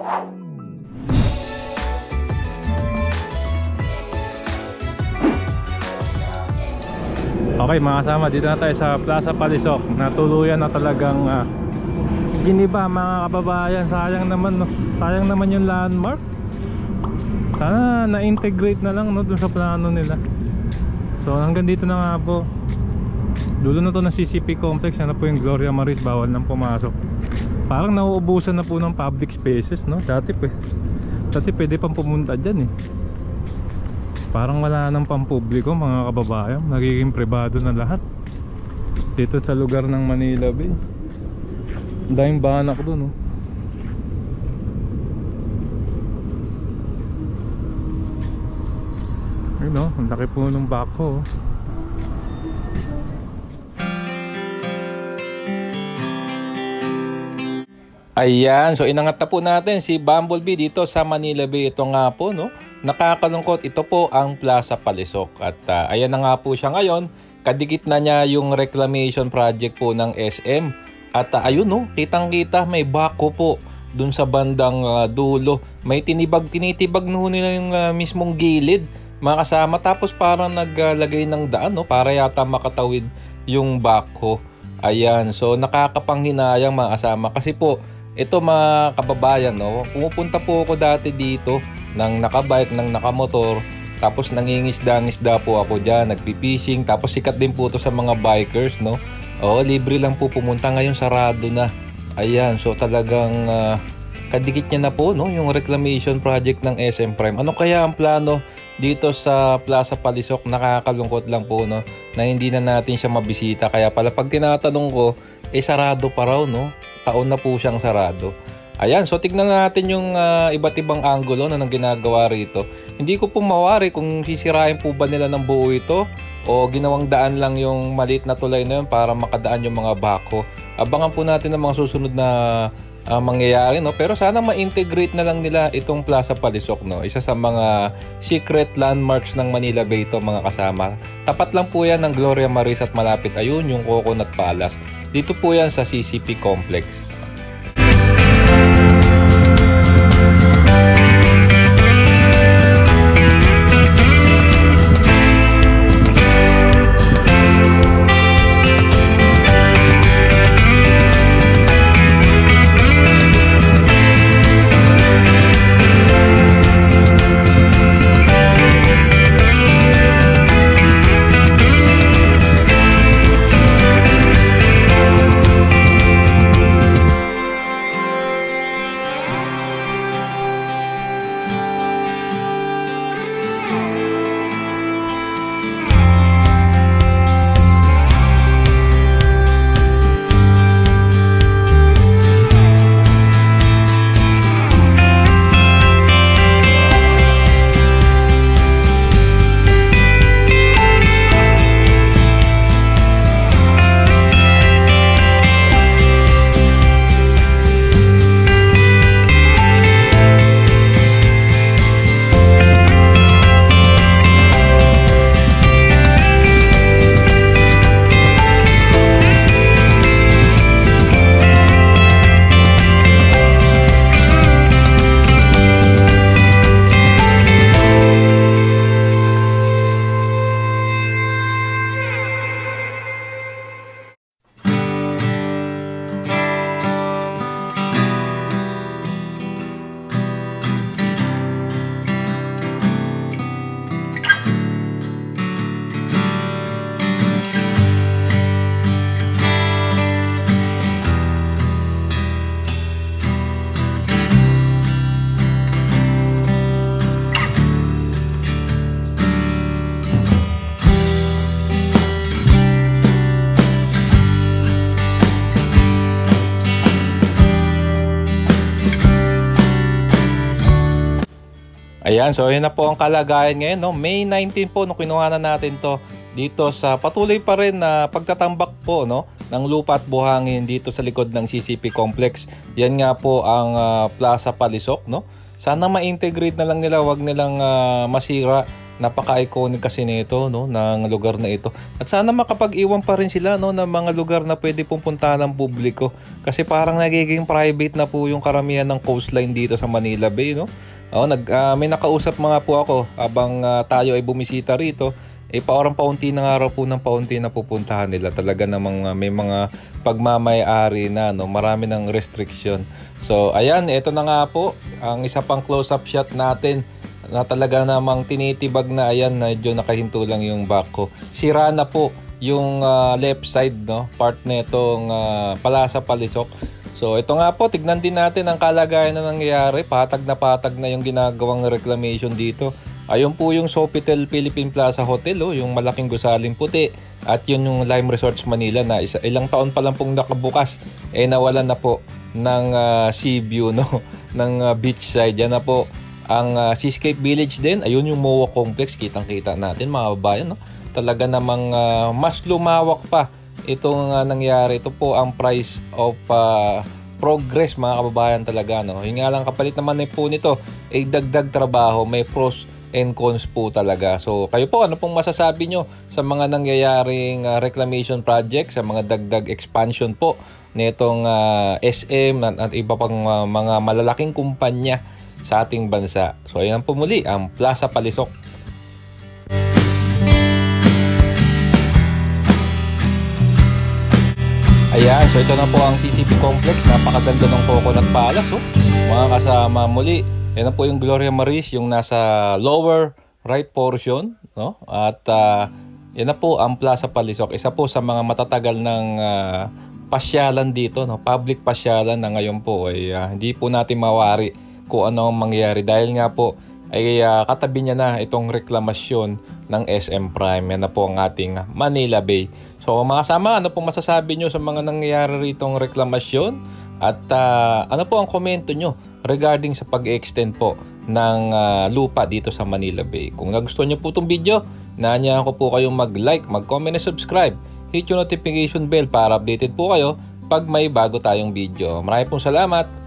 Okay mga kasama, dito na tayo sa Plaza Palisok. Natuluyan na talagang giniba mga kababayan. Sayang naman, no? Sayang naman yung landmark. Sana na-integrate na lang, no, dun sa plano nila. So hanggang dito na nga po. Dulo na to ng CCP complex. Yan na po yung Gloria Maris. Bawal nang pumasok. Parang nauubusan na po ng public spaces, no? Dati pwede pang pumunta dyan eh. Parang wala nang pampubliko mga kababayan. Nagiging pribado na lahat dito sa lugar ng Manila Bay. Daming banak doon, oh. Ayun, oh, ang laki po ng bako, oh. Ayan, so inangat na po natin si Bumblebee dito sa Manila Bay. Ito nga po, no, nakakalungkot, ito po ang Plaza Palisok. At ayan na nga po siya ngayon. Kadikit na niya yung reclamation project po ng SM. At ayun, no, kitang kita may bako po dun sa bandang dulo. May tinitibag no nila yung mismong gilid mga kasama. Tapos parang naglagay ng daan, no, para yata makatawid yung bako. Ayan, so nakakapanghinayang mga kasama. Kasi po ito mga kababayan, no, pumupunta po ako dati dito ng nakabike, ng nakamotor. Tapos nangingisda-ngisda po ako dyan, nagpipishing. Tapos sikat din po ito sa mga bikers, no. Oo, libre lang po pumunta. Ngayon sarado na. Ayan, so talagang kadikit niya na po, no, yung reclamation project ng SM Prime. Ano kaya ang plano dito sa Plaza Palisok? Nakakalungkot lang po, no, na hindi na natin siya mabisita. Kaya pala pag tinatanong ko, sarado pa raw, no. Taon na po siyang sarado. Ayan, so tignan natin yung iba't ibang anggulo na nang ginagawa rito. Hindi ko po mawari kung sisirain po ba nila ng buo ito o ginawang daan lang yung maliit na tulay na yun para makadaan yung mga bako. Abangan po natin ang mga susunod na mangyayari, no? Pero sana ma-integrate na lang nila itong Plaza Palisok, no? Isa sa mga secret landmarks ng Manila Bay ito mga kasama. Tapat lang po yan ng Gloria Maris at malapit ayun yung Coconut Palace. Dito po yan sa CCP Complex. Ayan, so yun na po ang kalagayan ngayon, no? May 19 po, no, kinuha na natin to dito sa patuloy pa rin na pagtatambak po, no, ng lupa at buhangin dito sa likod ng CCP Complex. Yan nga po ang Plaza Palisok, no? Sana ma-integrate na lang nila, wag nilang masira Napaka-iconic kasi nito, no, ng lugar na ito. At sana makapag-iwan pa rin sila, no, ng mga lugar na pwede pong puntahan ng publiko. Kasi parang nagiging private na po yung karamihan ng coastline dito sa Manila Bay, no. May nakausap mga po ako habang tayo ay bumisita rito. Paunti na nga raw po ng paunti na pupuntahan nila. Talaga namang may mga pagmamay-ari na, no, marami ng restriction. So ayan, ito na nga po ang isa pang close-up shot natin na talaga namang tinitibag na. Ayan, medyo nakahinto lang yung back ko. Sira na po yung left side, no, part nitong Plaza Palisok. So ito nga po, tignan din natin ang kalagayan na nangyayari. Patag na yung ginagawang reclamation dito. Ayun po yung Sofitel Philippine Plaza Hotel, yung malaking gusaling puti. At yun yung Lime Resorts Manila na ilang taon pa lang pong nakabukas. Nawalan na po ng sea view, no, ng beachside. Yan na po ang Seascape Village din. Ayun yung MOA Complex, kitang-kita natin mga babayan, no? Talaga namang mas lumawak pa itong nangyari. Ito po ang price of progress mga kababayan talaga, no? Yung nga lang kapalit naman po nito ay dagdag trabaho, may pros and cons po talaga. So kayo po, ano pong masasabi nyo sa mga nangyayaring reclamation project, sa mga dagdag expansion po nitong SM at iba pang mga malalaking kumpanya sa ating bansa. So ayan po muli ang Plaza Palisok. Ayan, so ito na po ang CCP Complex. Napakaganda ng Coconut Palace, mga kasama. Muli, yan na po yung Gloria Maris, yung nasa lower right portion, no? At yan na po ang Plaza Palisok. Isa po sa mga matatagal ng pasyalan dito, no? Public pasyalan na ngayon po ay hindi po natin mawari kung ano ang mangyayari dahil nga po ay katabi niya na itong reklamasyon ng SM Prime. Yan na po ang ating Manila Bay. So mga kasama, ano po masasabi nyo sa mga nangyayari ritong reklamasyon? At ano po ang komento nyo regarding sa pag-extend po ng lupa dito sa Manila Bay? Kung nagustuhan nyo po itong video, naanyahan ko po kayong mag-like, mag-comment and subscribe. Hit yung notification bell para updated po kayo pag may bago tayong video. Maraming pong salamat!